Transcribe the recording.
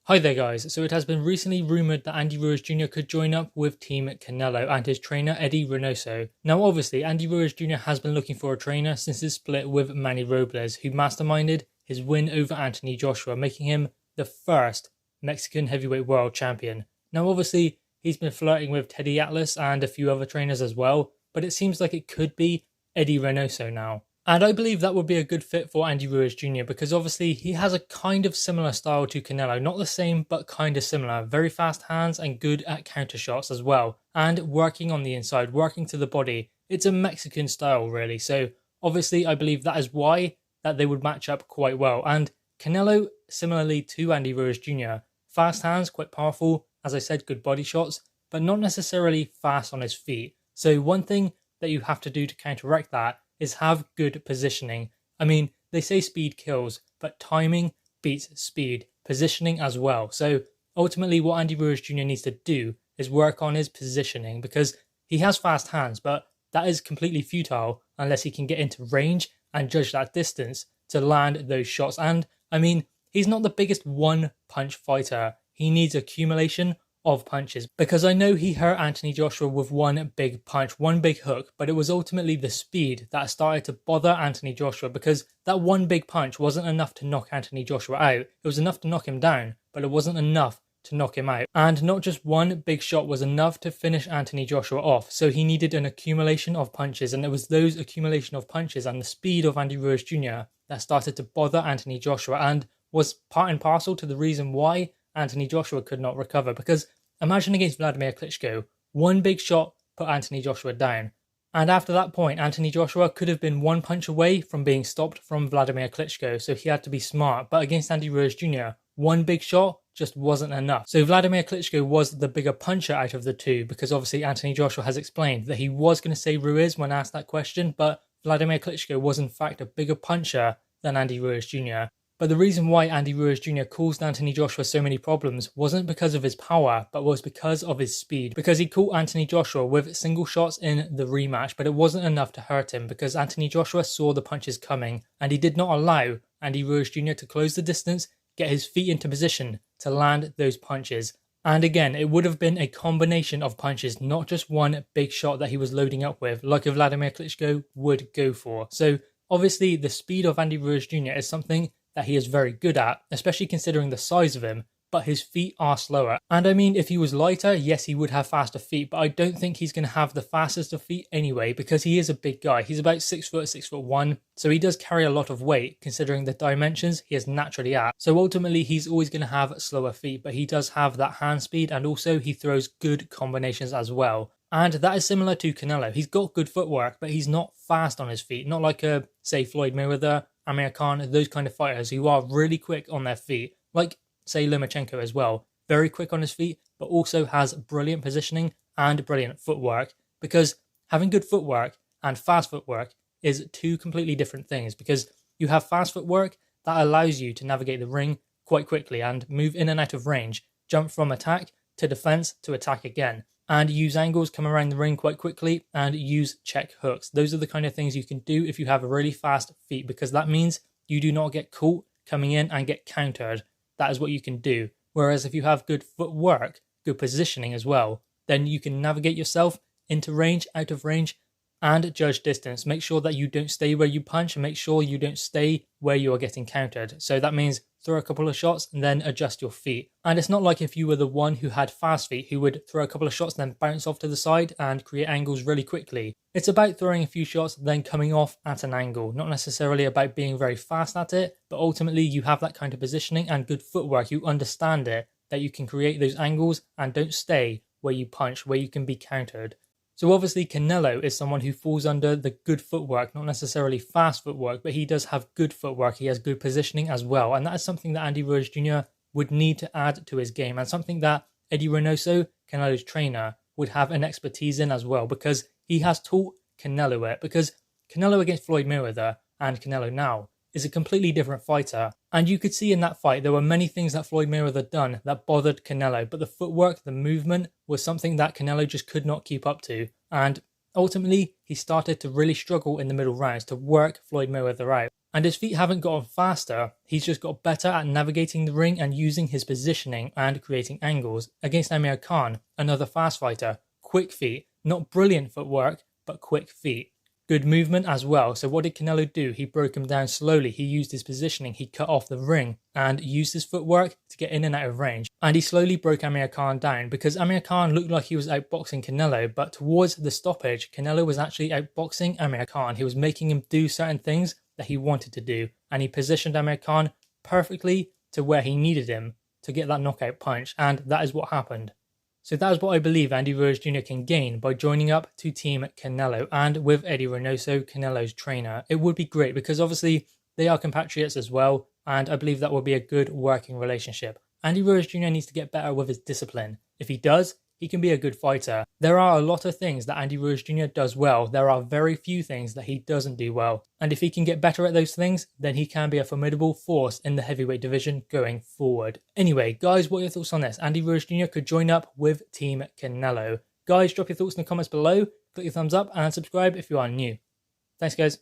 Hi there guys, so it has been recently rumoured that Andy Ruiz Jr. could join up with Team Canelo and his trainer Eddie Reynoso. Now obviously Andy Ruiz Jr. has been looking for a trainer since his split with Manny Robles, who masterminded his win over Anthony Joshua, making him the first Mexican heavyweight world champion. Now obviously he's been flirting with Teddy Atlas and a few other trainers as well, but it seems like it could be Eddie Reynoso now. And I believe that would be a good fit for Andy Ruiz Jr. because obviously he has a kind of similar style to Canelo. Not the same, but kind of similar. Very fast hands and good at counter shots as well. And working on the inside, working to the body. It's a Mexican style really. So obviously I believe that is why that they would match up quite well. And Canelo, similarly to Andy Ruiz Jr., fast hands, quite powerful. As I said, good body shots, but not necessarily fast on his feet. So one thing that you have to do to counteract that is have good positioning. I mean, they say speed kills, but timing beats speed, positioning as well. So ultimately what Andy Ruiz Jr. needs to do is work on his positioning because he has fast hands, but that is completely futile unless he can get into range and judge that distance to land those shots. And I mean, he's not the biggest one-punch fighter. He needs accumulation of punches, because I know he hurt Anthony Joshua with one big punch, one big hook, but it was ultimately the speed that started to bother Anthony Joshua, because that one big punch wasn't enough to knock Anthony Joshua out. It was enough to knock him down, but it wasn't enough to knock him out. And not just one big shot was enough to finish Anthony Joshua off, so he needed an accumulation of punches, and it was those accumulation of punches and the speed of Andy Ruiz Jr. that started to bother Anthony Joshua and was part and parcel to the reason why Anthony Joshua could not recover. Because imagine against Vladimir Klitschko, one big shot put Anthony Joshua down. And after that point, Anthony Joshua could have been one punch away from being stopped from Vladimir Klitschko, so he had to be smart. But against Andy Ruiz Jr., one big shot just wasn't enough. So Vladimir Klitschko was the bigger puncher out of the two, because obviously Anthony Joshua has explained that he was going to say Ruiz when asked that question, but Vladimir Klitschko was in fact a bigger puncher than Andy Ruiz Jr. But the reason why Andy Ruiz Jr. caused Anthony Joshua so many problems wasn't because of his power, but was because of his speed. Because he caught Anthony Joshua with single shots in the rematch, but it wasn't enough to hurt him because Anthony Joshua saw the punches coming and he did not allow Andy Ruiz Jr. to close the distance, get his feet into position to land those punches. And again, it would have been a combination of punches, not just one big shot that he was loading up with, like a Vladimir Klitschko would go for. So obviously the speed of Andy Ruiz Jr. is something that he is very good at, especially considering the size of him, but his feet are slower. And I mean, if he was lighter, yes, he would have faster feet, but I don't think he's going to have the fastest of feet anyway, because he is a big guy. He's about 6 foot, 6'1", so he does carry a lot of weight considering the dimensions he is naturally at. So ultimately, he's always going to have slower feet, but he does have that hand speed, and also he throws good combinations as well. And that is similar to Canelo. He's got good footwork, but he's not fast on his feet. Not like say, Floyd Mayweather, Amir Khan, those kind of fighters who are really quick on their feet. Like, say, Lomachenko as well. Very quick on his feet, but also has brilliant positioning and brilliant footwork. Because having good footwork and fast footwork is two completely different things. Because you have fast footwork that allows you to navigate the ring quite quickly and move in and out of range, jump from attack to defense to attack again, and use angles, come around the ring quite quickly, and use check hooks. Those are the kind of things you can do if you have really fast feet, because that means you do not get caught coming in and get countered. That is what you can do. Whereas if you have good footwork, good positioning as well, then you can navigate yourself into range, out of range, and judge distance. Make sure that you don't stay where you punch, and make sure you don't stay where you are getting countered. So that means throw a couple of shots and then adjust your feet. And it's not like if you were the one who had fast feet who would throw a couple of shots then bounce off to the side and create angles really quickly. It's about throwing a few shots then coming off at an angle, not necessarily about being very fast at it, but ultimately you have that kind of positioning and good footwork. You understand it, that you can create those angles and don't stay where you punch, where you can be countered. So obviously Canelo is someone who falls under the good footwork, not necessarily fast footwork, but he does have good footwork. He has good positioning as well. And that is something that Andy Ruiz Jr. would need to add to his game, and something that Eddie Reynoso, Canelo's trainer, would have an expertise in as well, because he has taught Canelo it. Because Canelo against Floyd Mayweather and Canelo now is a completely different fighter. And you could see in that fight, there were many things that Floyd Mayweather done that bothered Canelo, but the footwork, the movement was something that Canelo just could not keep up to. And ultimately, he started to really struggle in the middle rounds to work Floyd Mayweather out. And his feet haven't gotten faster, he's just got better at navigating the ring and using his positioning and creating angles. Against Amir Khan, another fast fighter, quick feet, not brilliant footwork, but quick feet. Good movement as well. So what did Canelo do? He broke him down slowly. He used his positioning. He cut off the ring and used his footwork to get in and out of range. And he slowly broke Amir Khan down because Amir Khan looked like he was outboxing Canelo, but towards the stoppage, Canelo was actually outboxing Amir Khan. He was making him do certain things that he wanted to do. And he positioned Amir Khan perfectly to where he needed him to get that knockout punch. And that is what happened. So that is what I believe Andy Ruiz Jr. can gain by joining up to Team Canelo and with Eddie Reynoso, Canelo's trainer. It would be great because obviously they are compatriots as well, and I believe that will be a good working relationship. Andy Ruiz Jr. needs to get better with his discipline. If he does, he can be a good fighter. There are a lot of things that Andy Ruiz Jr. does well. There are very few things that he doesn't do well. And if he can get better at those things, then he can be a formidable force in the heavyweight division going forward. Anyway, guys, what are your thoughts on this? Andy Ruiz Jr. could join up with Team Canelo. Guys, drop your thoughts in the comments below, click your thumbs up and subscribe if you are new. Thanks, guys.